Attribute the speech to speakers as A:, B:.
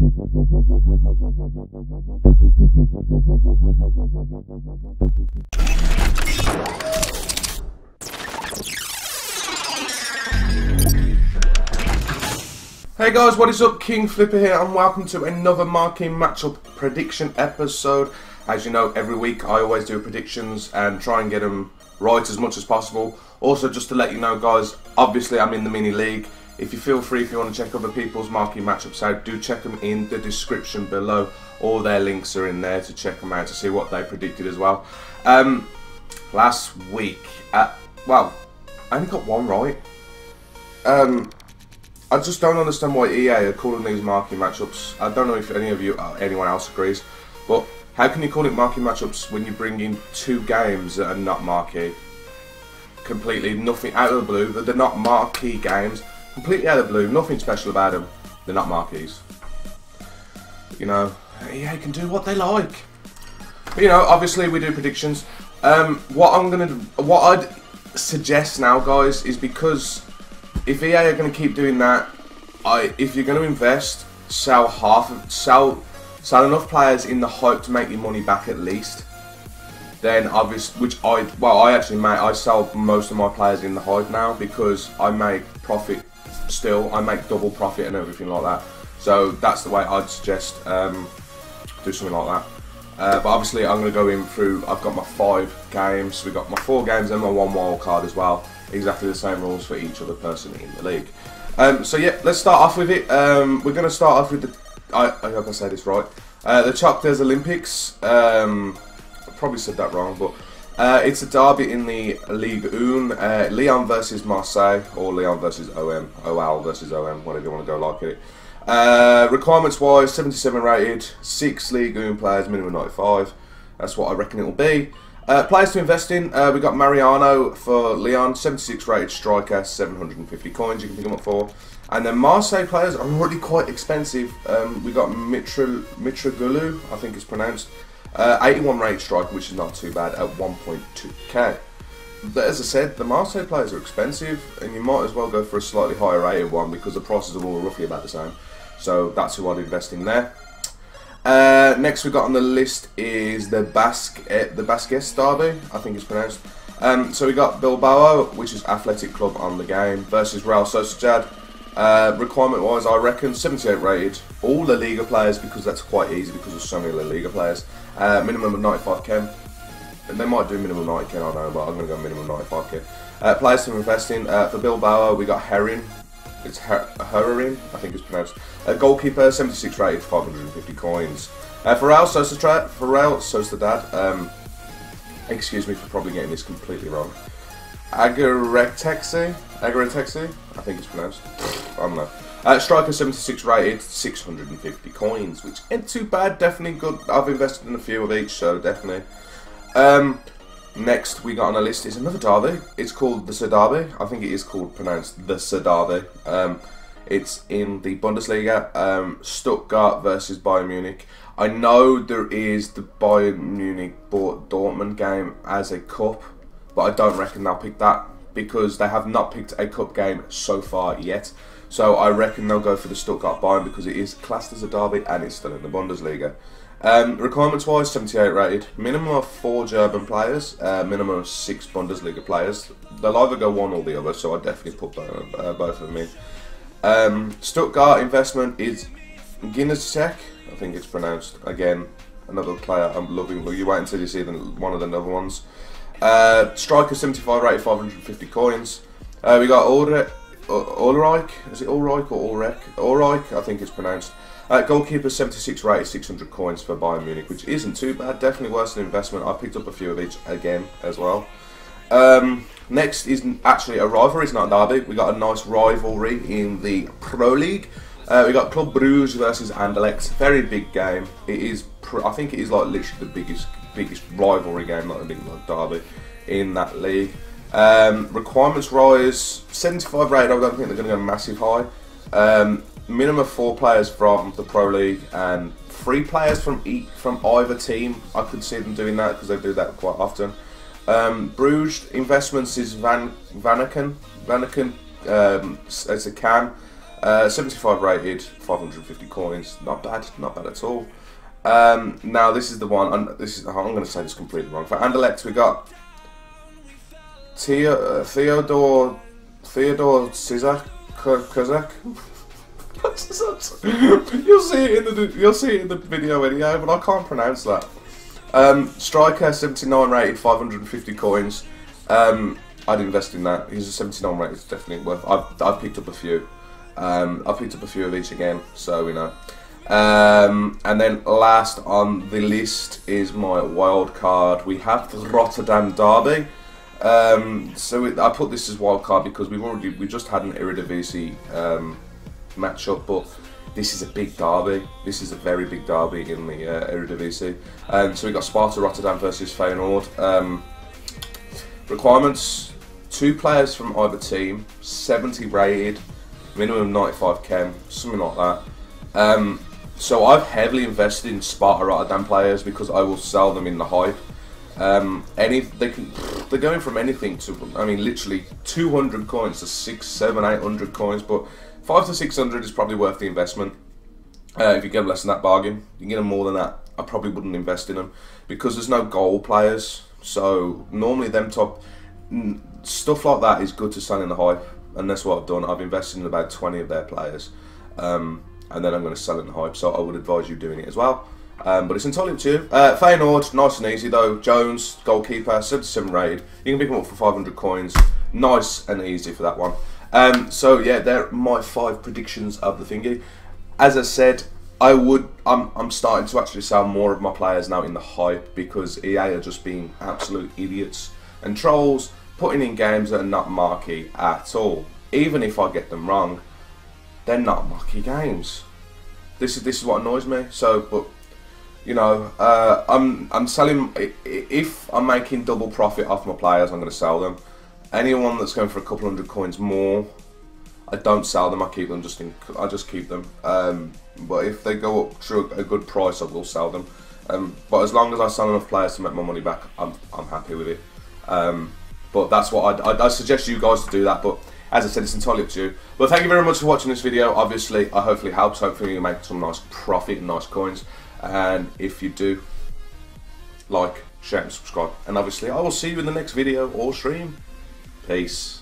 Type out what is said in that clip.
A: Hey guys, what is up? Kingflipper here and welcome to another Marquee matchup prediction episode. As you know, every week I always do predictions and try and get them right as much as possible. Also, just to let you know guys, obviously I'm in the mini league. If you feel free, if you want to check other people's Marquee matchups out, do check them in the description below. All their links are in there to check them out to see what they predicted as well. Last week, well, I only got one right. I just don't understand why EA are calling these Marquee matchups. I don't know if any of you, anyone else agrees, but how can you call it Marquee matchups when you bring in two games that are not Marquee? Completely nothing out of the blue. They're not Marquee games. Completely out of the blue. Nothing special about them. They're not Marquees. You know, EA can do what they like. But, you know, obviously we do predictions. What I'd suggest now, guys, is because if EA are going to keep doing that, if you're going to invest, sell enough players in the hype to make your money back at least. Then obviously, I sell most of my players in the hype now because I make profit still. I make double profit and everything like that. So that's the way I'd suggest do something like that. But obviously I'm going to go in through, I've got my 5 games, we've got my 4 games and my 1 wild card as well. Exactly the same rules for each other person in the league. So yeah, let's start off with it. We're going to start off with the, I hope I say this right, the TheGISALEGEnd Olympics. I probably said that wrong, but it's a derby in the Ligue 1, Lyon versus Marseille, or Lyon versus OL versus OM, whatever you want to go like it. Requirements wise, 77 rated, 6 Ligue 1 players, minimum 95. That's what I reckon it will be. Players to invest in, we got Mariano for Lyon, 76 rated striker, 750 coins you can pick them up for. And then Marseille players are already quite expensive. We got Mitroglou, I think it's pronounced, 81 rated striker, which is not too bad, at 1.2k. But as I said, the Marseille players are expensive, and you might as well go for a slightly higher rated one because the prices are all roughly about the same. So that's who I'd invest in there. Next we got on the list is the Basques derby, I think it's pronounced. So we got Bilbao, which is athletic club on the game, versus Real Sociedad. Requirement wise, I reckon 78 rated. All La Liga players, because that's quite easy because there's so many La Liga players. Minimum of 95k. They might do minimum 90k, I don't know, but I'm going to go minimum 95k. Players to invest in, for Bilbao we got Herrin. It's Herrin, I think it's pronounced. Goalkeeper, 76 rated, 550 coins. For Real Sociedad, excuse me for probably getting this completely wrong. Agaretexi, I think it's pronounced. I don't know. Striker, 76 rated, 650 coins, which ain't too bad, definitely good. I've invested in a few of each, so definitely. Next we got on the list is another derby. It's called the Derby. I think it is pronounced the Derby. It's in the Bundesliga. Stuttgart versus Bayern Munich. I know there is the Bayern Munich Dortmund game as a cup, but I don't reckon they'll pick that because they have not picked a cup game so far yet. So I reckon they'll go for the Stuttgart Bayern because it is classed as a derby and it's still in the Bundesliga. Requirements wise, 78 rated, minimum of 4 German players, minimum of 6 Bundesliga players. They'll either go one or the other, so I definitely put both of them in. Stuttgart investment is Ginezek, I think it's pronounced. Again, another player I'm loving, but you wait until you see one of the other ones. Striker, 75 rated, 550 coins. We got Ulreich, is it Ulreich or Ulrich? Ulreich, I think it's pronounced. Goalkeeper, 76 rated, 600 coins for Bayern Munich, which isn't too bad, definitely worth an investment. I picked up a few of each again as well. Next is actually a rivalry, it's not a derby. We got a nice rivalry in the Pro League. We got Club Brugge versus Anderlecht, very big game. It is, I think it is like literally the biggest rivalry game, not a big derby in that league. Requirements rise, 75 rated, I don't think they're going to go massive high. Minimum of 4 players from the Pro League and 3 players from either team. I could see them doing that because they do that quite often. Bruges investments is Vanaken. It's a can. 75 rated, 550 coins. Not bad at all. Now this is the one, and this is, I'm going to say this completely wrong. For Anderlecht we got Theodore Sizak. You'll see it in the video anyhow, but I can't pronounce that. Striker 79 rated, 550 coins. I'd invest in that. He's a 79 rated, it's definitely worth. I've picked up a few. I've picked up a few of each again, so you know. And then last on the list is my wild card. We have the Rotterdam derby. I put this as wild card because we just had an Eredivisie matchup, but this is a big derby. This is a very big derby in the Eredivisie. So we got Sparta Rotterdam versus Feyenoord. Requirements: 2 players from either team, 70 rated, minimum 95 chem, something like that. So I've heavily invested in Sparta Rotterdam players because I will sell them in the hype. They're going from anything to, I mean, literally 200 coins to 600, 700, 800 coins, but 500 to 600 is probably worth the investment. If you get less than that, bargain. You can get them more than that, I probably wouldn't invest in them because there's no goal players. So normally them top stuff like that is good to sell in the hype, and that's what I've done. I've invested in about 20 of their players, and then I'm going to sell it in the hype. So I would advise you doing it as well. But it's entirely up to you. Feyenoord, nice and easy though. Jones, goalkeeper, 77 rated. You can pick him up for 500 coins. Nice and easy for that one. So yeah, they're my 5 predictions of the thingy. As I said, I'm starting to actually sell more of my players now in the hype because EA are just being absolute idiots and trolls, putting in games that are not marquee at all. Even if I get them wrong, they're not marquee games. This is what annoys me. So, but you know, I'm selling. If I'm making double profit off my players, I'm going to sell them. Anyone that's going for a couple hundred coins more, I don't sell them. I keep them. I just keep them. But if they go up to a good price, I will sell them. But as long as I sell enough players to make my money back, I'm happy with it. But that's what I suggest you guys to do that. But as I said, it's entirely up to you. But thank you very much for watching this video. Obviously, I hopefully helps. Hopefully, you make some nice profit and nice coins. And if you do, like, share and subscribe. And obviously, I will see you in the next video or stream. Peace.